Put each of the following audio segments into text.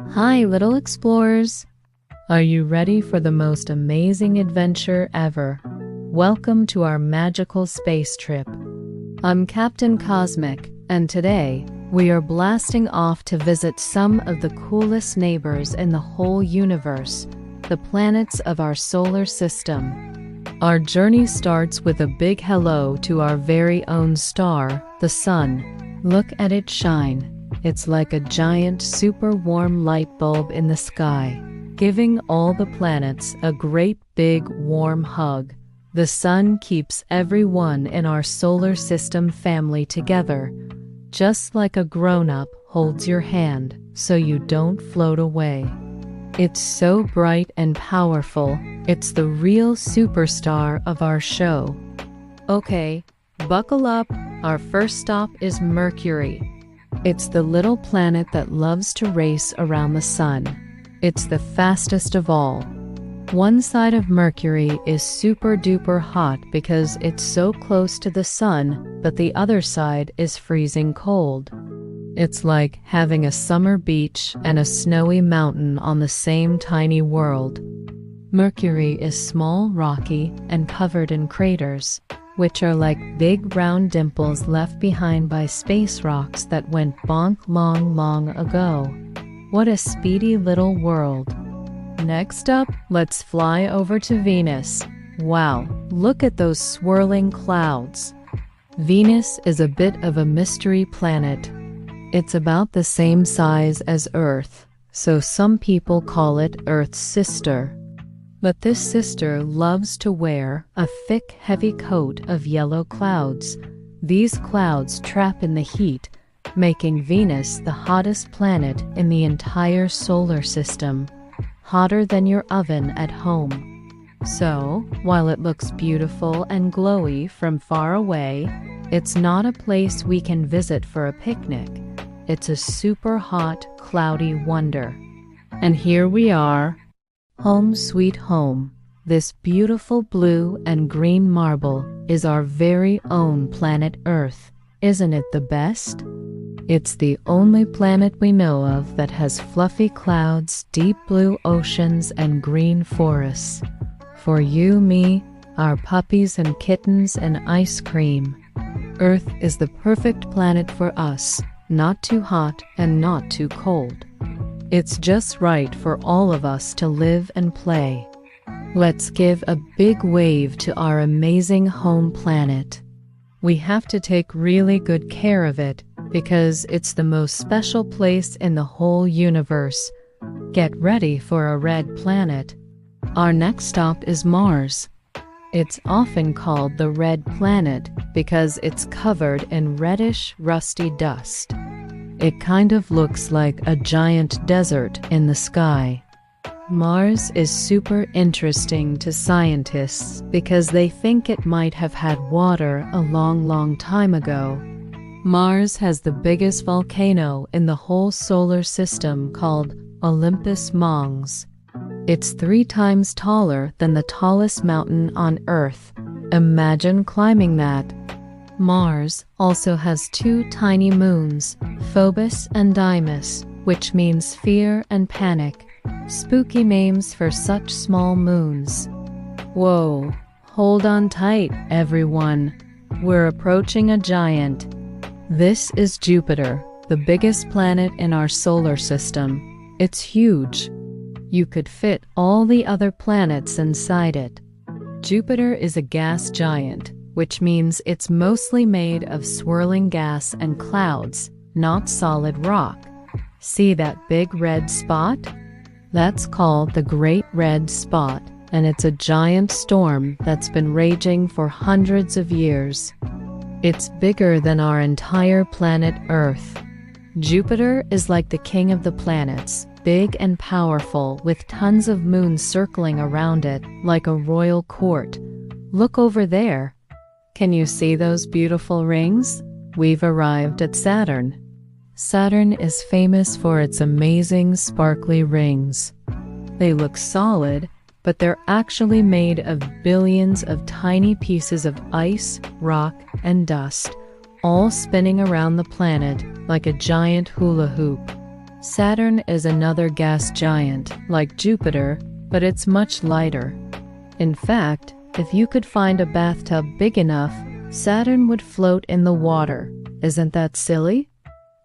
Hi, little explorers. Are you ready for the most amazing adventure ever? Welcome to our magical space trip. I'm Captain Cosmic, and today we are blasting off to visit some of the coolest neighbors in the whole universe, the planets of our solar system. Our journey starts with a big hello to our very own star, the Sun. Look at it shine. It's like a giant, super warm light bulb in the sky, giving all the planets a great big warm hug. The Sun keeps everyone in our solar system family together, just like a grown-up holds your hand so you don't float away. It's so bright and powerful, it's the real superstar of our show. Okay, buckle up, our first stop is Mercury. It's the little planet that loves to race around the Sun. It's the fastest of all. One side of Mercury is super duper hot because it's so close to the Sun, but the other side is freezing cold. It's like having a summer beach and a snowy mountain on the same tiny world. Mercury is small, rocky, and covered in craters, which are like big round dimples left behind by space rocks that went bonk long ago. What a speedy little world. Next up, let's fly over to Venus. Wow, look at those swirling clouds. Venus is a bit of a mystery planet. It's about the same size as Earth, so some people call it Earth's sister. But this sister loves to wear a thick, heavy coat of yellow clouds. These clouds trap in the heat, making Venus the hottest planet in the entire solar system, hotter than your oven at home. So, while it looks beautiful and glowy from far away, it's not a place we can visit for a picnic. It's a super hot, cloudy wonder. And here we are. Home sweet home. This beautiful blue and green marble is our very own planet Earth. Isn't it the best? It's the only planet we know of that has fluffy clouds, deep blue oceans, and green forests. For you, me, our puppies and kittens and ice cream. Earth is the perfect planet for us, not too hot and not too cold. It's just right for all of us to live and play. Let's give a big wave to our amazing home planet. We have to take really good care of it because it's the most special place in the whole universe. Get ready for a red planet. Our next stop is Mars. It's often called the red planet because it's covered in reddish, rusty dust. It kind of looks like a giant desert in the sky. Mars is super interesting to scientists because they think it might have had water a long time ago. Mars has the biggest volcano in the whole solar system called Olympus Mons. It's 3 times taller than the tallest mountain on Earth. Imagine climbing that. Mars also has 2 tiny moons, Phobos and Deimos, which means fear and panic. Spooky names for such small moons. Whoa, hold on tight, everyone. We're approaching a giant. This is Jupiter, the biggest planet in our solar system. It's huge. You could fit all the other planets inside it. Jupiter is a gas giant, which means it's mostly made of swirling gas and clouds, not solid rock. See that big red spot? That's called the Great Red Spot, and it's a giant storm that's been raging for hundreds of years. It's bigger than our entire planet Earth. Jupiter is like the king of the planets, big and powerful with tons of moons circling around it like a royal court. Look over there. Can you see those beautiful rings? We've arrived at Saturn. Saturn is famous for its amazing sparkly rings. They look solid, but they're actually made of billions of tiny pieces of ice, rock, and dust, all spinning around the planet like a giant hula hoop. Saturn is another gas giant, like Jupiter, but it's much lighter. In fact, if you could find a bathtub big enough, Saturn would float in the water. Isn't that silly?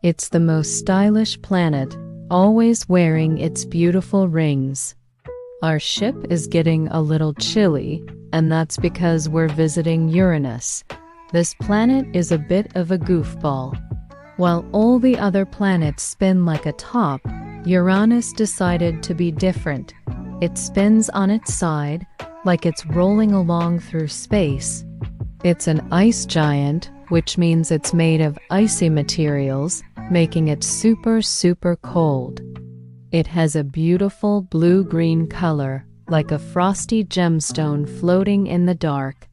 It's the most stylish planet, always wearing its beautiful rings. Our ship is getting a little chilly, and that's because we're visiting Uranus. This planet is a bit of a goofball. While all the other planets spin like a top, Uranus decided to be different. It spins on its side, like it's rolling along through space. It's an ice giant, which means it's made of icy materials, making it super, super cold. It has a beautiful blue-green color, like a frosty gemstone floating in the dark.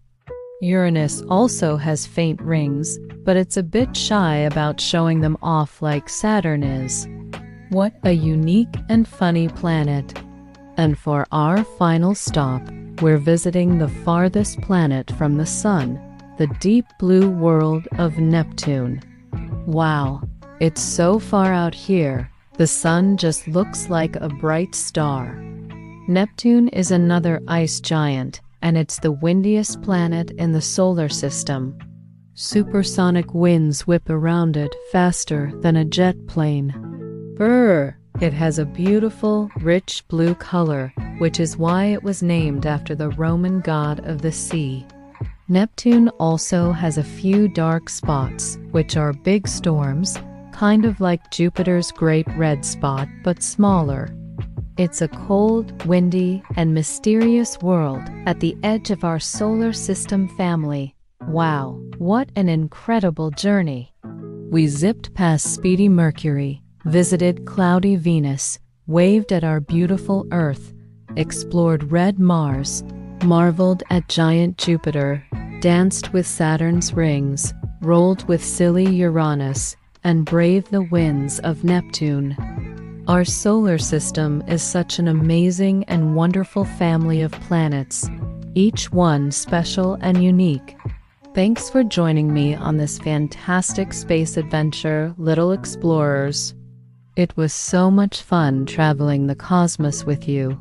Uranus also has faint rings, but it's a bit shy about showing them off like Saturn is. What a unique and funny planet. And for our final stop, we're visiting the farthest planet from the Sun, the deep blue world of Neptune. Wow, it's so far out here, the Sun just looks like a bright star. Neptune is another ice giant, and it's the windiest planet in the solar system. Supersonic winds whip around it faster than a jet plane. Brr! It has a beautiful, rich blue color, which is why it was named after the Roman god of the sea. Neptune also has a few dark spots, which are big storms, kind of like Jupiter's Great Red Spot, but smaller. It's a cold, windy, and mysterious world at the edge of our solar system family. Wow, what an incredible journey! We zipped past speedy Mercury, visited cloudy Venus, waved at our beautiful Earth, explored red Mars, marveled at giant Jupiter, danced with Saturn's rings, rolled with silly Uranus, and braved the winds of Neptune. Our solar system is such an amazing and wonderful family of planets, each one special and unique. Thanks for joining me on this fantastic space adventure, little explorers. It was so much fun traveling the cosmos with you.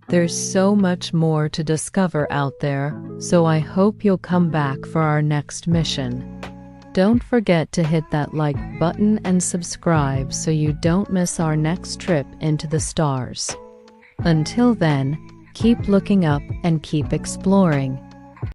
There's so much more to discover out there, so I hope you'll come back for our next mission. Don't forget to hit that like button and subscribe so you don't miss our next trip into the stars. Until then, keep looking up and keep exploring.